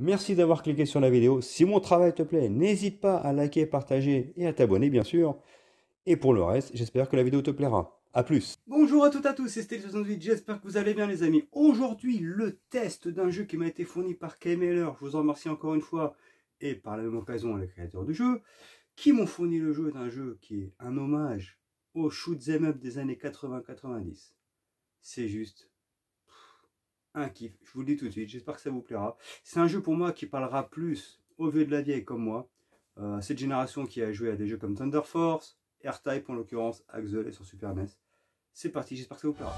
Merci d'avoir cliqué sur la vidéo. Si mon travail te plaît, n'hésite pas à liker, partager et à t'abonner bien sûr. Et pour le reste, j'espère que la vidéo te plaira. A plus. Bonjour à toutes et à tous, c'est Steli68, j'espère que vous allez bien les amis. Aujourd'hui, le test d'un jeu qui m'a été fourni par KMLR. Je vous en remercie encore une fois. Et par la même occasion, les créateurs du jeu, qui m'ont fourni le jeu d'un jeu qui est un hommage au shoot 'em up des années 80-90. C'est juste un kiff, je vous le dis tout de suite, j'espère que ça vous plaira. C'est un jeu pour moi qui parlera plus aux vieux de la vieille comme moi, cette génération qui a joué à des jeux comme Thunder Force, R-Type en l'occurrence, Axel sur Super NES. C'est parti, j'espère que ça vous plaira.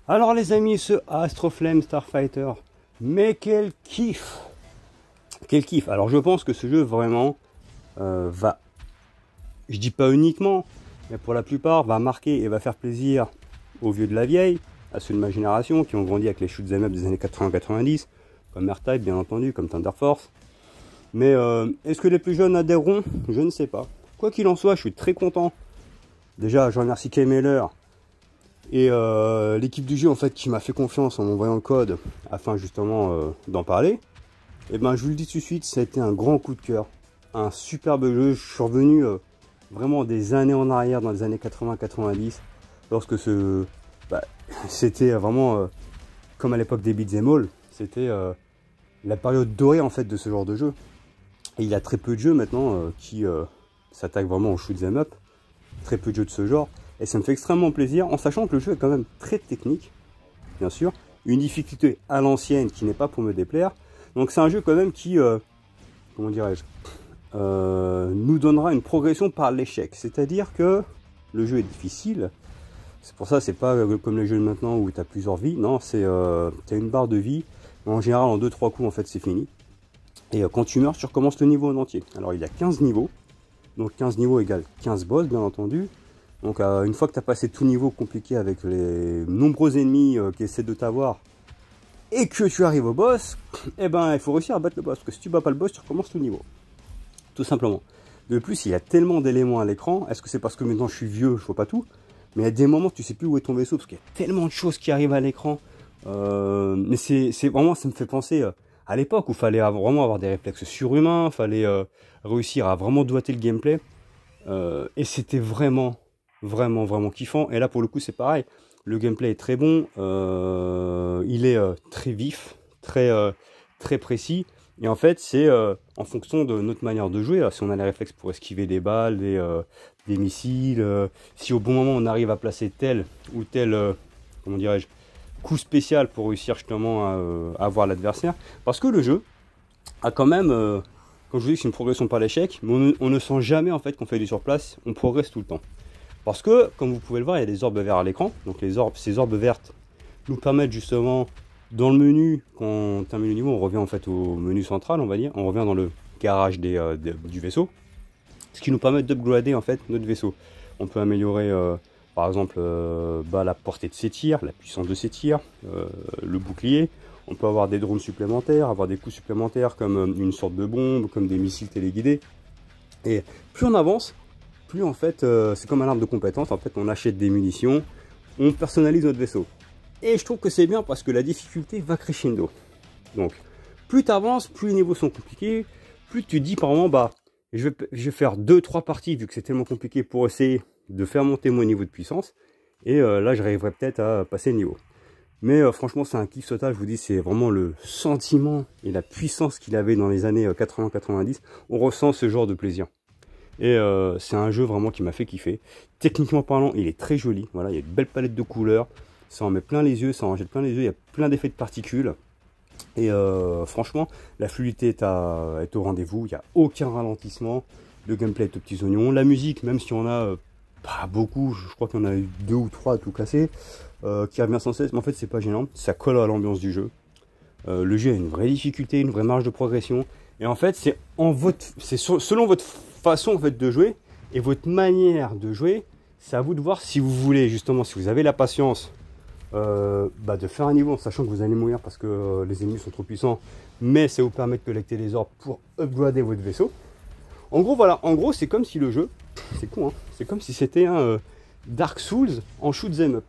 Alors les amis, ce Astroflame Starfighter, mais quel kiff! Quel kiff! Alors je pense que ce jeu vraiment va, je dis pas uniquement, mais pour la plupart va marquer et va faire plaisir aux vieux de la vieille, à ceux de ma génération qui ont grandi avec les shoot 'em up des années 80-90, comme R-Type bien entendu, comme Thunder Force. Mais est-ce que les plus jeunes adhéreront? Je ne sais pas. Quoi qu'il en soit, je suis très content. Déjà, je remercie KMLR et l'équipe du jeu en fait qui m'a fait confiance en m'envoyant le code afin justement d'en parler. Et ben je vous le dis tout de suite, ça a été un grand coup de cœur, un superbe jeu. Je suis revenu vraiment des années en arrière, dans les années 80-90, lorsque c'était vraiment comme à l'époque des beat'em all, c'était la période dorée en fait de ce genre de jeu. Et il y a très peu de jeux maintenant qui s'attaquent vraiment au shoot 'em up, très peu de jeux de ce genre. Et ça me fait extrêmement plaisir, en sachant que le jeu est quand même très technique, bien sûr. Une difficulté à l'ancienne qui n'est pas pour me déplaire. Donc c'est un jeu quand même qui, comment dirais-je, nous donnera une progression par l'échec. C'est-à-dire que le jeu est difficile. C'est pour ça, c'est pas comme les jeux de maintenant où tu as plusieurs vies. Non, c'est tu as une barre de vie. En général, en 2-3 coups, en fait, c'est fini. Et quand tu meurs, tu recommences le niveau en entier. Alors il y a 15 niveaux. Donc 15 niveaux égale 15 boss, bien entendu. Donc une fois que tu as passé tout niveau compliqué avec les nombreux ennemis qui essaient de t'avoir et que tu arrives au boss, eh ben il faut réussir à battre le boss. Parce que si tu bats pas le boss, tu recommences tout niveau. Tout simplement. De plus, il y a tellement d'éléments à l'écran. Est-ce que c'est parce que maintenant je suis vieux, je vois pas tout? Mais il y a des moments où tu sais plus où est ton vaisseau parce qu'il y a tellement de choses qui arrivent à l'écran. Mais c'est vraiment, ça me fait penser à l'époque où il fallait vraiment avoir des réflexes surhumains, il fallait réussir à vraiment doigter le gameplay. Et c'était vraiment kiffant. Et là pour le coup c'est pareil, le gameplay est très bon, il est très vif, très précis. Et en fait c'est en fonction de notre manière de jouer, si on a les réflexes pour esquiver des balles, des missiles, si au bon moment on arrive à placer tel ou tel comment dirais-je, coup spécial pour réussir justement à avoir l'adversaire. Parce que le jeu a quand même comme je vous dis, c'est une progression par l'échec, mais on ne sent jamais en fait qu'on fait du surplace, on progresse tout le temps. Parce que, comme vous pouvez le voir, il y a des orbes verts à l'écran. Donc ces orbes vertes nous permettent justement, dans le menu, quand on termine le niveau, on revient en fait au menu central, on va dire. On revient dans le garage du vaisseau. Ce qui nous permet d'upgrader en fait notre vaisseau. On peut améliorer par exemple la portée de ses tirs, la puissance de ses tirs, le bouclier. On peut avoir des drones supplémentaires, avoir des coups supplémentaires comme une sorte de bombe, comme des missiles téléguidés. Et plus on avance, plus en fait, c'est comme un arbre de compétences, en fait on achète des munitions, on personnalise notre vaisseau. Et je trouve que c'est bien parce que la difficulté va crescendo. Donc, plus tu avances, plus les niveaux sont compliqués, plus tu dis par moment, bah, je vais faire 2-3 parties vu que c'est tellement compliqué pour essayer de faire monter mon niveau de puissance. Et là, j'arriverai peut-être à passer le niveau. Mais franchement, c'est un kiff total, je vous dis, c'est vraiment le sentiment et la puissance qu'il avait dans les années 80-90. On ressent ce genre de plaisir. Et c'est un jeu vraiment qui m'a fait kiffer. Techniquement parlant, il est très joli. Voilà, il y a une belle palette de couleurs. Ça en met plein les yeux, ça en jette plein les yeux. Il y a plein d'effets de particules. Et franchement, la fluidité est au rendez-vous. Il n'y a aucun ralentissement. Le gameplay est aux petits oignons. La musique, même si on a pas beaucoup, je crois qu'il y en a eu 2 ou 3 à tout casser, qui revient sans cesse. Mais en fait, c'est pas gênant. Ça colle à l'ambiance du jeu. Le jeu a une vraie difficulté, une vraie marge de progression. Et en fait, selon votre façon en fait, de jouer et votre manière de jouer, c'est à vous de voir si vous voulez, justement, si vous avez la patience de faire un niveau en sachant que vous allez mourir parce que les ennemis sont trop puissants, mais ça vous permet de collecter les orbes pour upgrader votre vaisseau. En gros, voilà, en gros, c'est comme si le jeu, c'est con, hein, c'est comme si c'était un Dark Souls en shoot 'em up.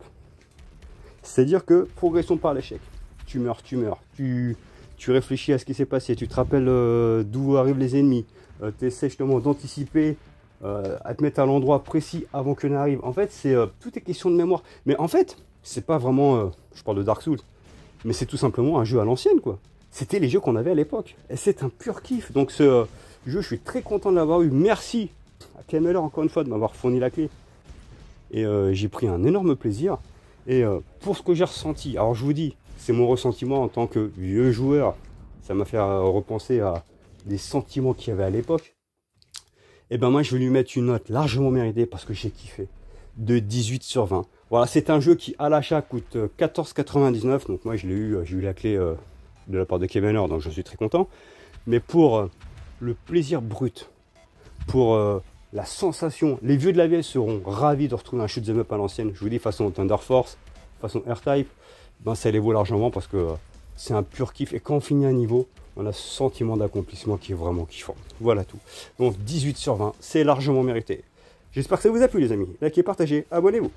C'est-à-dire que progression par l'échec. Tu meurs, tu réfléchis à ce qui s'est passé, tu te rappelles d'où arrivent les ennemis, tu essaies justement d'anticiper, à te mettre à l'endroit précis avant que n'arrive. En fait, tout est question de mémoire. Mais en fait, c'est pas vraiment, je parle de Dark Souls, mais c'est tout simplement un jeu à l'ancienne, quoi. C'était les jeux qu'on avait à l'époque. Et c'est un pur kiff. Donc ce jeu, je suis très content de l'avoir eu. Merci à Kemeler, encore une fois, de m'avoir fourni la clé. Et j'ai pris un énorme plaisir. Et pour ce que j'ai ressenti, alors je vous dis, c'est mon ressentiment en tant que vieux joueur. Ça m'a fait repenser à des sentiments qu'il y avait à l'époque. Et ben moi, je vais lui mettre une note largement méritée parce que j'ai kiffé. De 18 sur 20. Voilà, c'est un jeu qui à l'achat coûte 14,99 €. Donc moi, j'ai eu la clé de la part de Kemeler, donc je suis très content. Mais pour le plaisir brut, pour la sensation, les vieux de la vieille seront ravis de retrouver un shoot 'em up à l'ancienne. Je vous dis, façon Thunder Force, façon R-Type, ben ça les vaut largement parce que c'est un pur kiff. Et quand on finit un niveau, on a ce sentiment d'accomplissement qui est vraiment kiffant. Voilà tout. Donc 18 sur 20, c'est largement mérité. J'espère que ça vous a plu les amis. Likez, partagez, abonnez-vous.